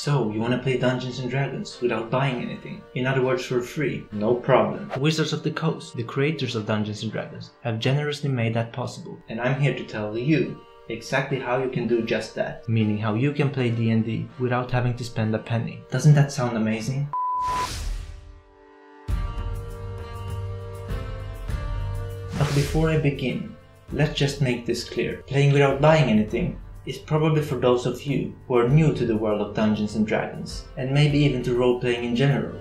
So, you wanna play Dungeons and Dragons without buying anything? In other words, for free? No problem. Wizards of the Coast, the creators of Dungeons and Dragons, have generously made that possible. And I'm here to tell you exactly how you can do just that. Meaning how you can play D&D without having to spend a penny. Doesn't that sound amazing? But before I begin, let's just make this clear. Playing without buying anything is probably for those of you who are new to the world of Dungeons and Dragons, and maybe even to role-playing in general.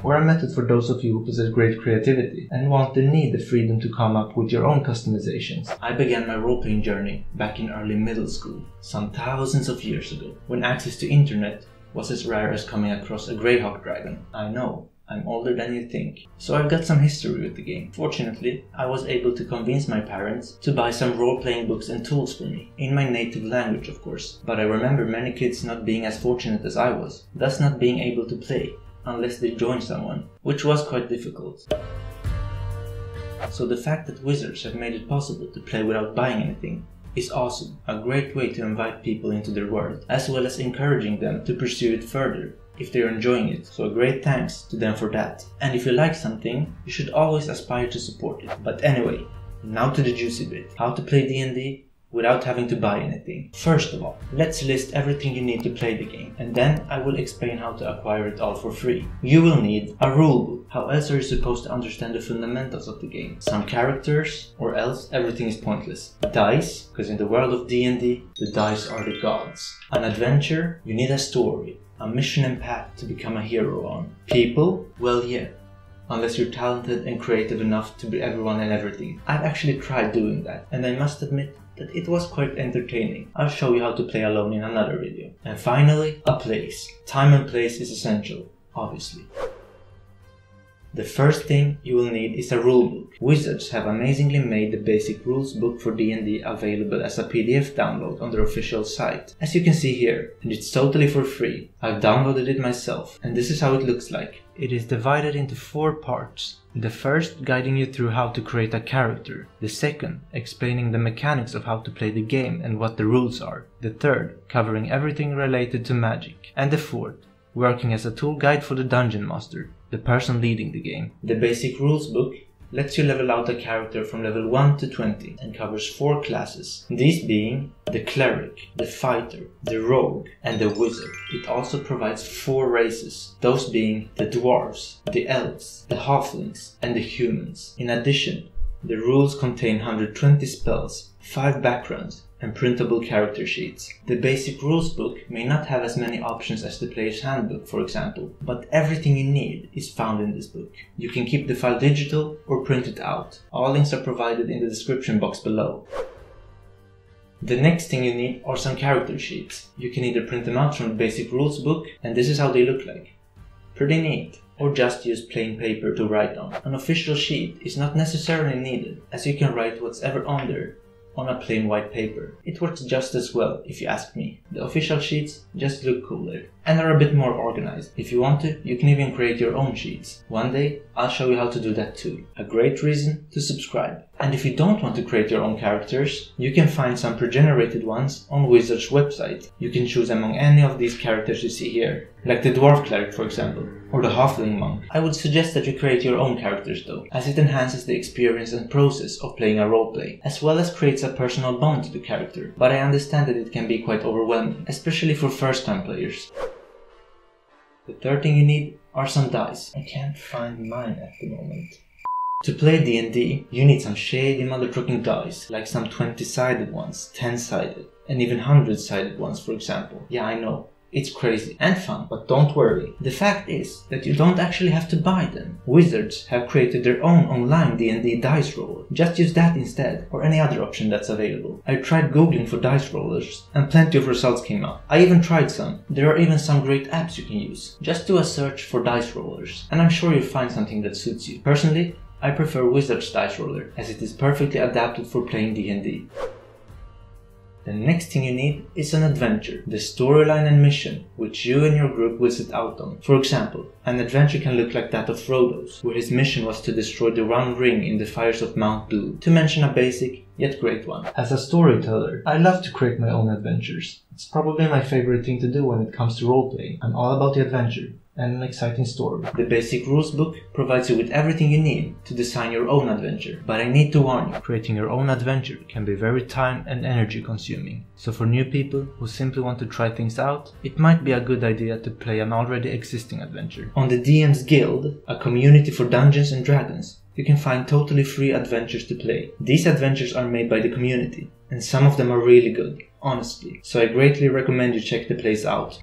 Or a method for those of you who possess great creativity and want and need the freedom to come up with your own customizations. I began my role-playing journey back in early middle school, some thousands of years ago, when access to internet was as rare as coming across a Greyhawk dragon. I know, I'm older than you think. So I've got some history with the game. Fortunately, I was able to convince my parents to buy some role-playing books and tools for me, in my native language of course. But I remember many kids not being as fortunate as I was, thus not being able to play, unless they joined someone, which was quite difficult. So the fact that Wizards have made it possible to play without buying anything is awesome, a great way to invite people into their world, as well as encouraging them to pursue it further if they're enjoying it. So a great thanks to them for that. And if you like something, you should always aspire to support it. But anyway, now to the juicy bit. How to play D&D without having to buy anything. First of all, let's list everything you need to play the game, and then I will explain how to acquire it all for free. You will need a rulebook. How else are you supposed to understand the fundamentals of the game? Some characters, or else everything is pointless. Dice, because in the world of D&D, the dice are the gods. An adventure, you need a story, a mission and path to become a hero on. People, well yeah, unless you're talented and creative enough to be everyone and everything. I've actually tried doing that, and I must admit that it was quite entertaining. I'll show you how to play alone in another video. And finally, a place. Time and place is essential, obviously. The first thing you will need is a rulebook. Wizards have amazingly made the basic rules book for D&D available as a PDF download on their official site, as you can see here, and it's totally for free. I've downloaded it myself, and this is how it looks like. It is divided into 4 parts. The first guiding you through how to create a character, the second explaining the mechanics of how to play the game and what the rules are, the third covering everything related to magic, and the fourth working as a tool guide for the dungeon master, the person leading the game. The basic rules book lets you level out a character from level 1 to 20 and covers 4 classes, these being the cleric, the fighter, the rogue, and the wizard. It also provides 4 races, those being the dwarves, the elves, the halflings, and the humans. In addition, the rules contain 120 spells, 5 backgrounds, and printable character sheets. The basic rules book may not have as many options as the player's handbook, for example, but everything you need is found in this book. You can keep the file digital or print it out. All links are provided in the description box below. The next thing you need are some character sheets. You can either print them out from the basic rules book, and this is how they look like. Pretty neat. Or just use plain paper to write on. An official sheet is not necessarily needed, as you can write whatever on there on a plain white paper. It works just as well, if you ask me. The official sheets just look cooler and are a bit more organized. If you want to, you can even create your own sheets. One day, I'll show you how to do that too. A great reason to subscribe. And if you don't want to create your own characters, you can find some pre-generated ones on Wizards' website. You can choose among any of these characters you see here, like the dwarf cleric for example, or the halfling monk. I would suggest that you create your own characters though, as it enhances the experience and process of playing a roleplay, as well as creates a personal bond to the character. But I understand that it can be quite overwhelming, especially for first-time players. The third thing you need are some dice. I can't find mine at the moment. To play D&D, you need some shady mother-trucking dice, like some 20-sided ones, 10-sided, and even 100-sided ones for example. Yeah, I know. It's crazy and fun, but don't worry. The fact is that you don't actually have to buy them. Wizards have created their own online D&D dice roller. Just use that instead, or any other option that's available. I tried googling for dice rollers, and plenty of results came up. I even tried some. There are even some great apps you can use. Just do a search for dice rollers, and I'm sure you'll find something that suits you. Personally, I prefer Wizards Dice Roller, as it is perfectly adapted for playing D&D. The next thing you need is an adventure, the storyline and mission, which you and your group will set out on. For example, an adventure can look like that of Frodo's, where his mission was to destroy the One Ring in the fires of Mount Doom, to mention a basic yet great one. As a storyteller, I love to create my own adventures. It's probably my favorite thing to do when it comes to roleplaying. I'm all about the adventure and an exciting story. The basic rules book provides you with everything you need to design your own adventure. But I need to warn you, creating your own adventure can be very time and energy consuming. So for new people who simply want to try things out, it might be a good idea to play an already existing adventure. On the DM's Guild, a community for Dungeons and Dragons, you can find totally free adventures to play. These adventures are made by the community, and some of them are really good, honestly. So I greatly recommend you check the place out.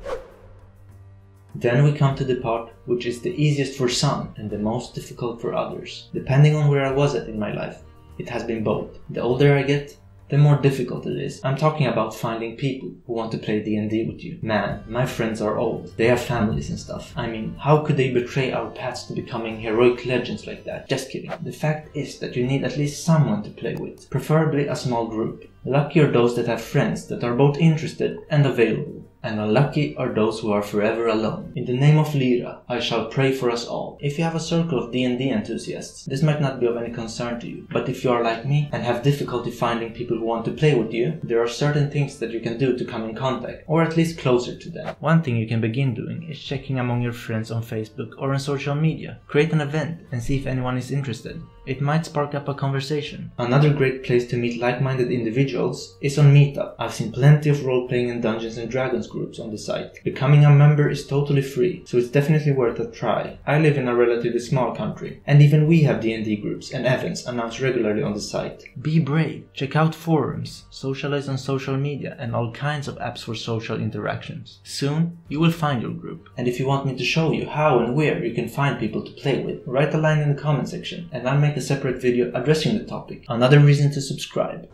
Then we come to the part which is the easiest for some and the most difficult for others. Depending on where I was at in my life, it has been both. The older I get, the more difficult it is. I'm talking about finding people who want to play D&D with you. Man, my friends are old. They have families and stuff. I mean, how could they betray our paths to becoming heroic legends like that? Just kidding. The fact is that you need at least someone to play with, preferably a small group. Lucky are those that have friends that are both interested and available. And unlucky are those who are forever alone. In the name of Lyra, I shall pray for us all. If you have a circle of D&D enthusiasts, this might not be of any concern to you. But if you are like me and have difficulty finding people who want to play with you, there are certain things that you can do to come in contact, or at least closer to them. One thing you can begin doing is checking among your friends on Facebook or on social media. Create an event and see if anyone is interested. It might spark up a conversation. Another great place to meet like-minded individuals is on Meetup. I've seen plenty of role-playing and Dungeons and Dragons groups on the site. Becoming a member is totally free, so it's definitely worth a try. I live in a relatively small country, and even we have D&D groups and events announced regularly on the site. Be brave, check out forums, socialize on social media, and all kinds of apps for social interactions. Soon, you will find your group. And if you want me to show you how and where you can find people to play with, write a line in the comment section, and I'll make a separate video addressing the topic. Another reason to subscribe.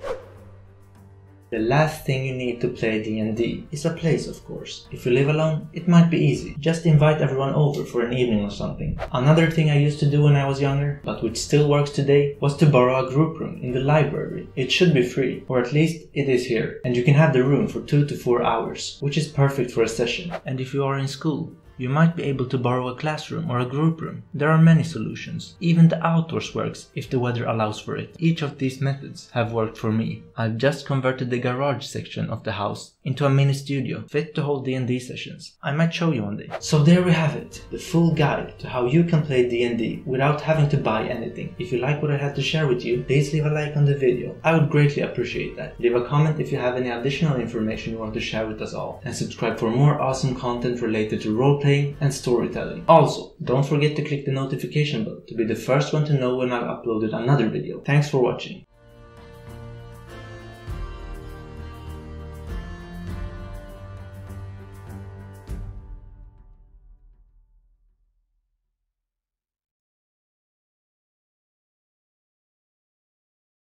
The last thing you need to play D&D is a place, of course. If you live alone, it might be easy. Just invite everyone over for an evening or something. Another thing I used to do when I was younger, but which still works today, was to borrow a group room in the library. It should be free, or at least it is here, and you can have the room for 2 to 4 hours, which is perfect for a session. And if you are in school, you might be able to borrow a classroom or a group room. There are many solutions. Even the outdoors works if the weather allows for it. Each of these methods have worked for me. I've just converted the garage section of the house into a mini studio fit to hold D&D sessions. I might show you one day. So there we have it, the full guide to how you can play D&D without having to buy anything. If you like what I had to share with you, please leave a like on the video. I would greatly appreciate that. Leave a comment if you have any additional information you want to share with us all. And subscribe for more awesome content related to roleplaying and storytelling. Also, don't forget to click the notification bell to be the first one to know when I've uploaded another video. Thanks for watching.